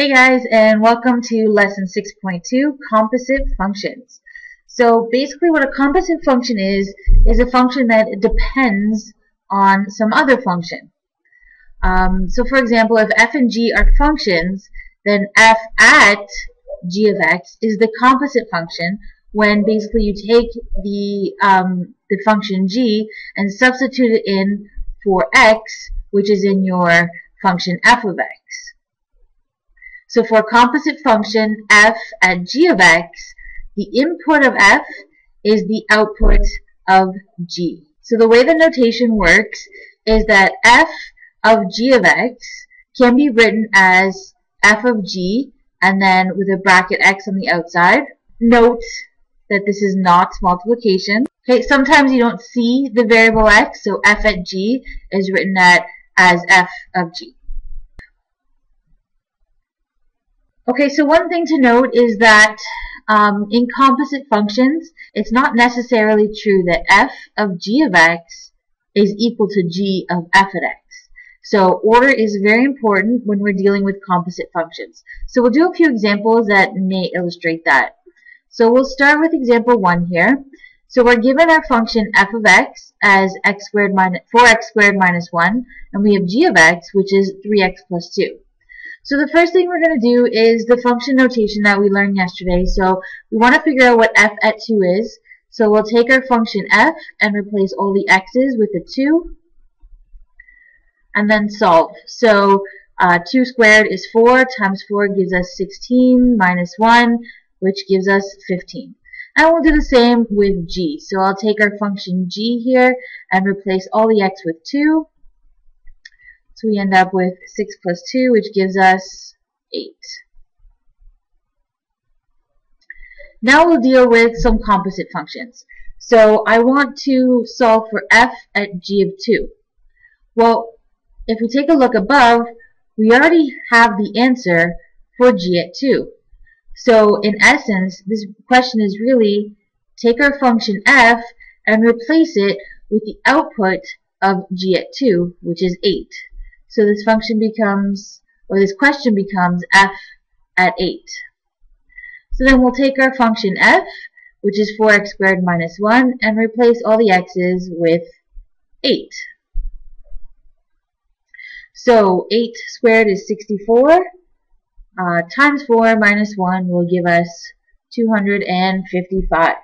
Hey guys, and welcome to lesson 6.2 Composite Functions. So basically what a composite function is a function that depends on some other function. So for example, if f and g are functions, then f at g of x is the composite function when basically you take the function g and substitute it in for x, which is in your function f of x. So for a composite function f at g of x, the input of f is the output of g. So the way the notation works is that f of g of x can be written as f of g and then with a bracket x on the outside. Note that this is not multiplication. Okay, sometimes you don't see the variable x, so f at g is written as f of g. Okay, so one thing to note is that in composite functions, it's not necessarily true that f of g of x is equal to g of f at x. So order is very important when we're dealing with composite functions. So we'll do a few examples that may illustrate that. So we'll start with example 1 here. So we're given our function f of x as 4x squared minus 1, and we have g of x, which is 3x plus 2. So the first thing we're going to do is the function notation that we learned yesterday. So we want to figure out what f at 2 is. So we'll take our function f and replace all the x's with a 2 and then solve. So 2 squared is 4 times 4 gives us 16 minus 1, which gives us 15. And we'll do the same with g. So I'll take our function g here and replace all the x with 2. So we end up with 6 plus 2, which gives us 8. Now we'll deal with some composite functions. So I want to solve for f at g of 2. Well, if we take a look above, we already have the answer for g at 2. So in essence, this question is really take our function f and replace it with the output of g at 2, which is 8. So this function becomes, or this question becomes f at 8. So then we'll take our function f, which is 4x squared minus 1, and replace all the x's with 8. So 8 squared is 64, times 4 minus 1 will give us 255.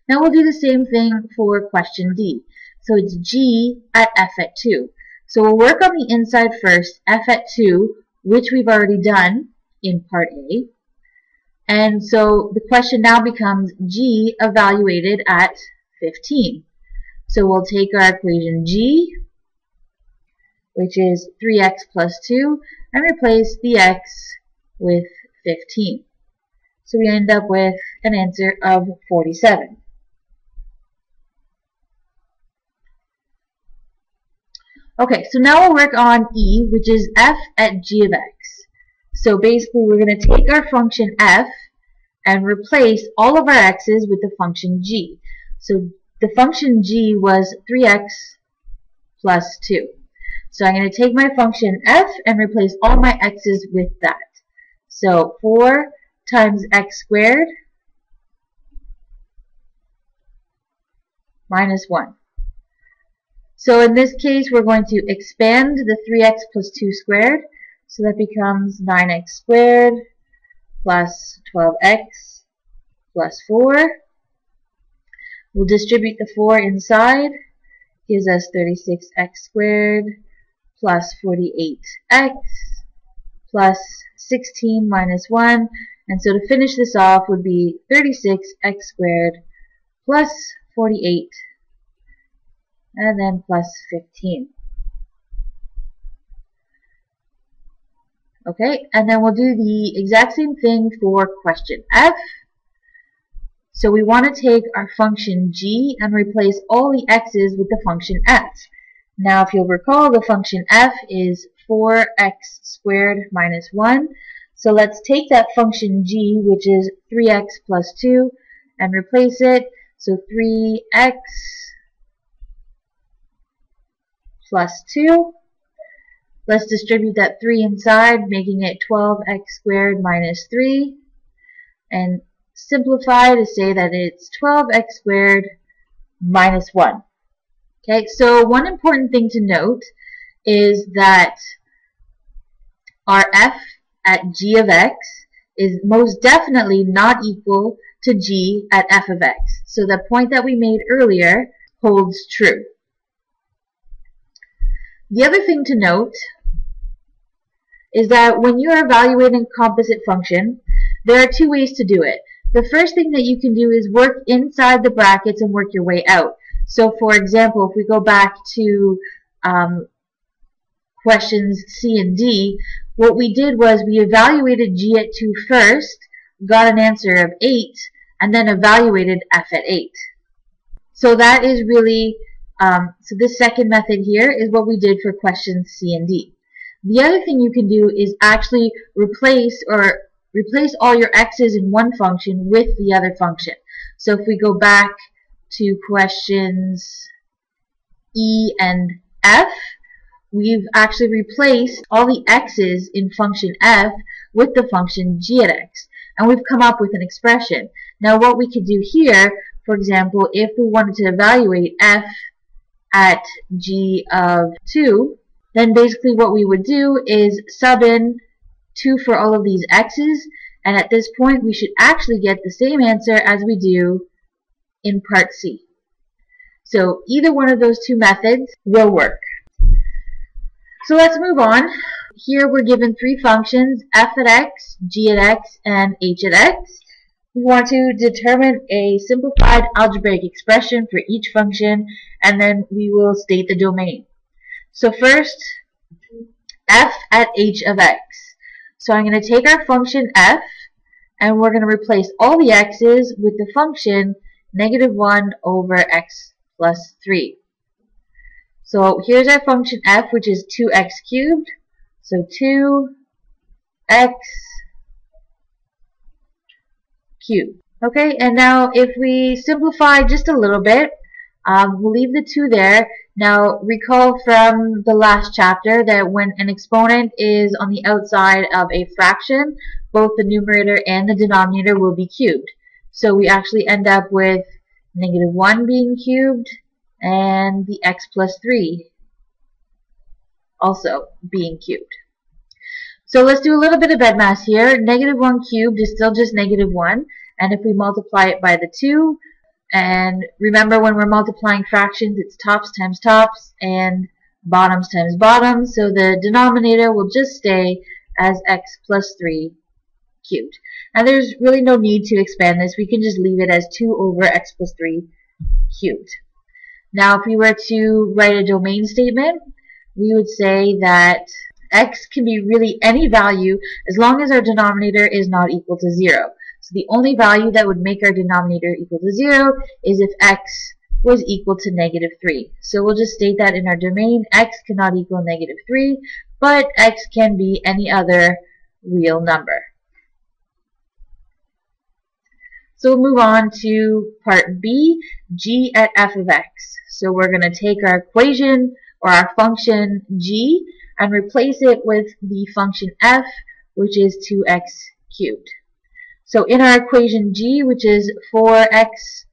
Now we'll do the same thing for question D. So it's g at f at 2. So we'll work on the inside first, f at 2, which we've already done in part A. And so the question now becomes g evaluated at 15. So we'll take our equation g, which is 3x plus 2, and replace the x with 15. So we end up with an answer of 47. Okay, so now we'll work on E, which is f at g of x. So basically we're going to take our function f and replace all of our x's with the function g. So the function g was 3x plus 2. So I'm going to take my function f and replace all my x's with that. So 4 times x squared minus 1. So in this case, we're going to expand the 3x plus 2 squared. So that becomes 9x squared plus 12x plus 4. We'll distribute the 4 inside. Gives us 36x squared plus 48x plus 16 minus 1. And so to finish this off would be 36x squared plus 48 and then plus 15. Okay, and then we'll do the exact same thing for question f. So we want to take our function g and replace all the x's with the function f. Now if you'll recall, the function f is 4x squared minus 1. So let's take that function g, which is 3x plus 2, and replace it. So 3x plus 2 Let's distribute that 3 inside, making it 12x squared minus 3. And simplify to say that it's 12x squared minus 1. Okay, so one important thing to note is that our f at g of x is most definitely not equal to g at f of x. So the point that we made earlier holds true. The other thing to note is that when you are evaluating a composite function, there are two ways to do it. The first thing that you can do is work inside the brackets and work your way out. So for example, if we go back to questions C and D, what we did was we evaluated G at 2 first, got an answer of 8, and then evaluated F at 8. So that is really, so this second method here is what we did for questions C and D. The other thing you can do is actually replace all your x's in one function with the other function. So if we go back to questions E and F, we've actually replaced all the x's in function f with the function g at x, and we've come up with an expression. Now what we could do here, for example, if we wanted to evaluate f at g of 2, then basically what we would do is sub in 2 for all of these x's, and at this point we should actually get the same answer as we do in part C. So either one of those two methods will work. So let's move on. Here we're given three functions, f at x, g at x, and h at x. We want to determine a simplified algebraic expression for each function, and then we will state the domain. So first, f at h of x. So I'm going to take our function f, and we're going to replace all the x's with the function -1 over x plus 3. So here's our function f, which is 2x cubed. So 2x cubed. Okay, and now if we simplify just a little bit, we'll leave the 2 there. Now recall from the last chapter that when an exponent is on the outside of a fraction, both the numerator and the denominator will be cubed. So we actually end up with -1 being cubed and the x plus 3 also being cubed. So let's do a little bit of bedmath here. -1 cubed is still just -1, and if we multiply it by the 2, and remember when we're multiplying fractions, it's tops times tops and bottoms times bottoms, so the denominator will just stay as x plus 3 cubed. And there's really no need to expand this. We can just leave it as 2 over x plus 3 cubed. Now if we were to write a domain statement, we would say that x can be really any value as long as our denominator is not equal to 0. So the only value that would make our denominator equal to 0 is if x was equal to -3. So we'll just state that in our domain, x cannot equal -3, but x can be any other real number. So we'll move on to part B, g at f of x. So we're going to take our equation or our function g and replace it with the function f, which is 2x cubed. So in our equation g, which is 4x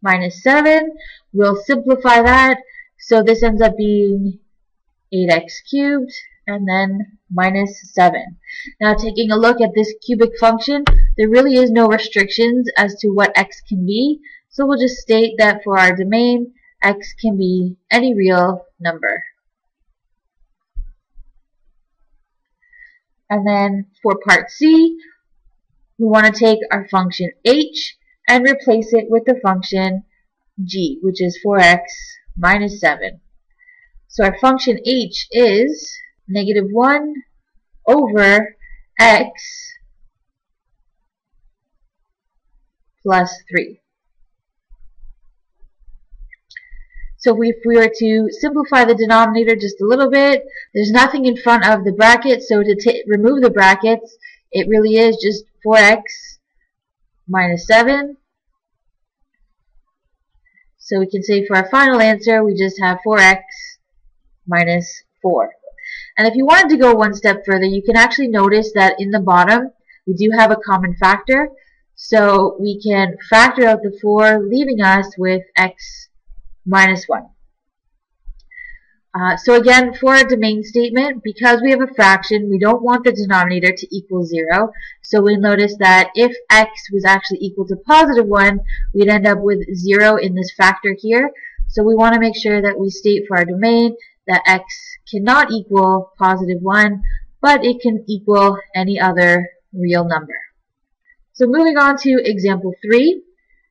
minus 7, we'll simplify that. So this ends up being 8x cubed and then minus 7. Now taking a look at this cubic function, there really is no restrictions as to what x can be. So we'll just state that for our domain, x can be any real number. And then for part C, we want to take our function h and replace it with the function g, which is 4x minus 7. So our function h is -1 over x plus 3. So if we were to simplify the denominator just a little bit, there's nothing in front of the bracket, so to remove the brackets, it really is just 4x minus 7. So we can say for our final answer, we just have 4x minus 4. And if you wanted to go one step further, you can actually notice that in the bottom, we do have a common factor. So we can factor out the 4, leaving us with x minus 1. So again, for our domain statement, because we have a fraction, we don't want the denominator to equal 0. So we notice that if x was actually equal to positive 1, we'd end up with 0 in this factor here. So we want to make sure that we state for our domain that x cannot equal positive 1, but it can equal any other real number. So moving on to example 3.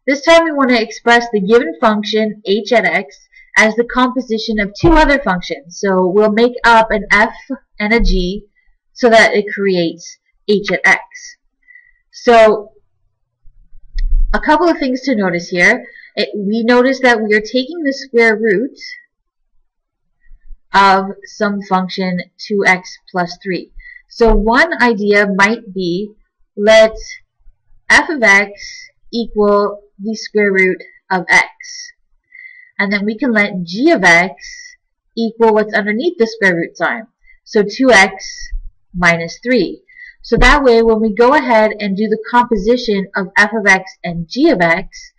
This time we want to express the given function h at x as the composition of two other functions. So we'll make up an f and a g so that it creates h at x. So a couple of things to notice here. We notice that we are taking the square root of some function 2x plus 3. So one idea might be, let f of x equal the square root of x. And then we can let g of x equal what's underneath the square root sign. So 2x minus 3. So that way, when we go ahead and do the composition of f of x and g of x,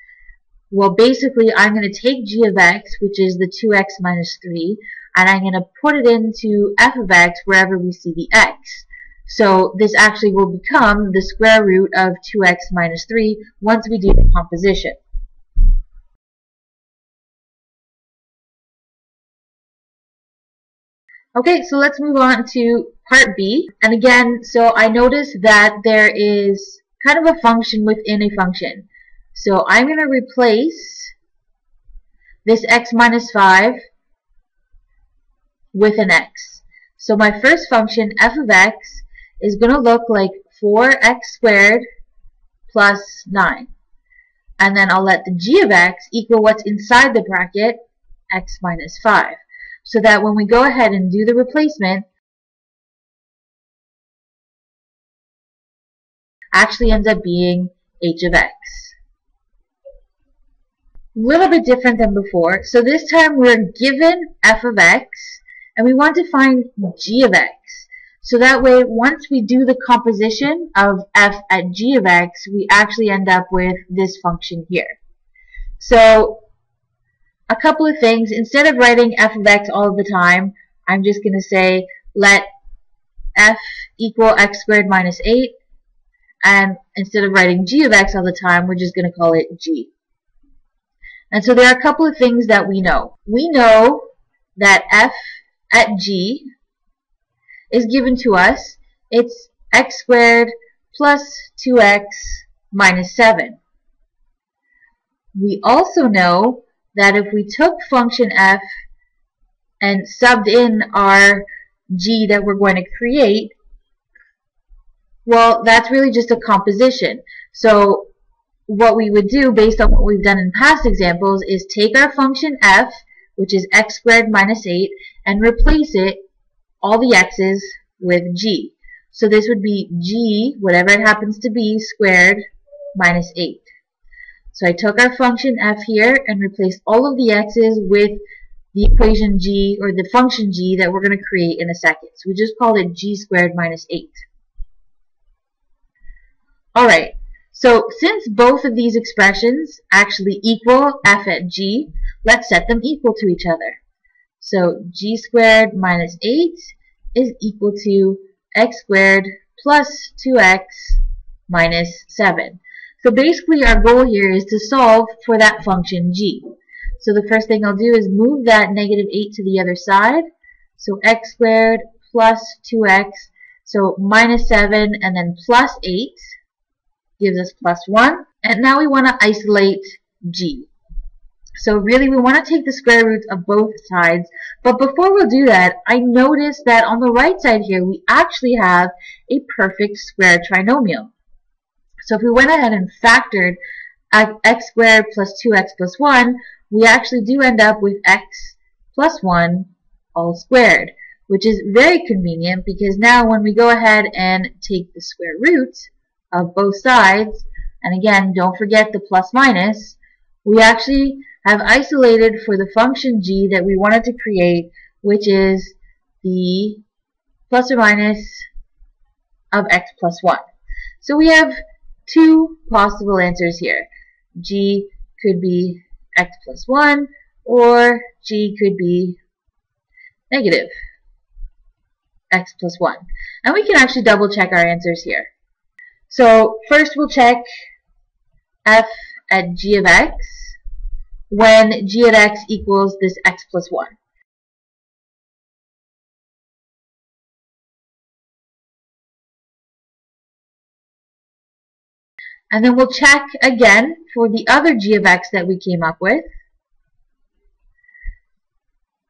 well, basically, I'm going to take g of x, which is the 2x minus 3, and I'm going to put it into f of x wherever we see the x. So this actually will become the square root of 2x minus 3 once we do the composition. Okay, so let's move on to part B. And again, so I noticed that there is kind of a function within a function. So I'm going to replace this x minus 5 with an x. So my first function, f of x, is going to look like 4x squared plus 9. And then I'll let the g of x equal what's inside the bracket, x minus 5. So that when we go ahead and do the replacement, actually ends up being h of x. A little bit different than before. So this time we're given f of x, and we want to find g of x. So that way, once we do the composition of f at g of x, we actually end up with this function here. So a couple of things. Instead of writing f of x all the time, I'm just going to say let f equal x squared minus 8. And instead of writing g of x all the time, we're just going to call it g. And so there are a couple of things that we know. We know that f at g is given to us. It's x squared plus 2x minus 7. We also know that if we took function f and subbed in our g that we're going to create, well, that's really just a composition. So what we would do, based on what we've done in past examples, is take our function f, which is x squared minus 8, and replace it, all the x's, with g. So this would be g, whatever it happens to be, squared minus 8. So I took our function f here and replaced all of the x's with the equation g, or the function g, that we're going to create in a second. So we just called it g squared minus 8. Alright, so since both of these expressions actually equal f at g, let's set them equal to each other. So g squared minus 8 is equal to x squared plus 2x minus 7. So basically our goal here is to solve for that function g. So the first thing I'll do is move that negative 8 to the other side. So x squared plus 2x, so minus 7 and then plus 8 gives us plus 1. And now we want to isolate g. So really we want to take the square roots of both sides. But before we'll do that, I noticed that on the right side here we actually have a perfect square trinomial. So if we went ahead and factored x squared plus 2x plus 1, we actually do end up with x plus 1 all squared, which is very convenient because now when we go ahead and take the square root of both sides, and again, don't forget the plus minus, we actually have isolated for the function g that we wanted to create, which is the plus or minus of x plus 1. So we have two possible answers here. G could be x plus 1, or G could be negative x plus 1. And we can actually double check our answers here. So first we'll check f at g of x when g of x equals this x plus 1. And then we'll check again for the other g of x that we came up with.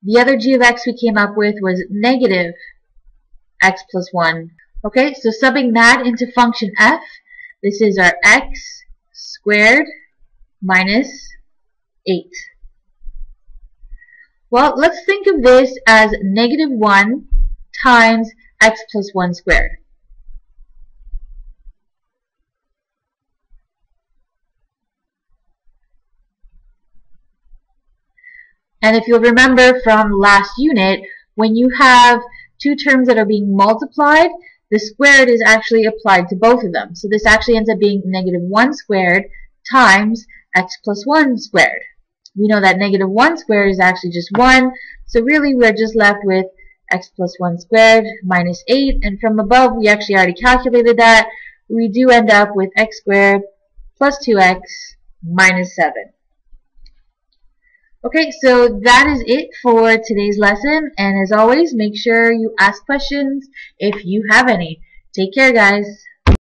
The other g of x we came up with was negative x plus 1. Okay, so subbing that into function f, this is our x squared minus 8. Well, let's think of this as negative 1 times x plus 1 squared. And if you'll remember from last unit, when you have two terms that are being multiplied, the squared is actually applied to both of them. So this actually ends up being negative 1 squared times x plus 1 squared. We know that negative 1 squared is actually just 1, so really we're just left with x plus 1 squared minus 8, and from above we actually already calculated that. We do end up with x squared plus 2x minus 7. Okay, so that is it for today's lesson, and as always, make sure you ask questions if you have any. Take care, guys.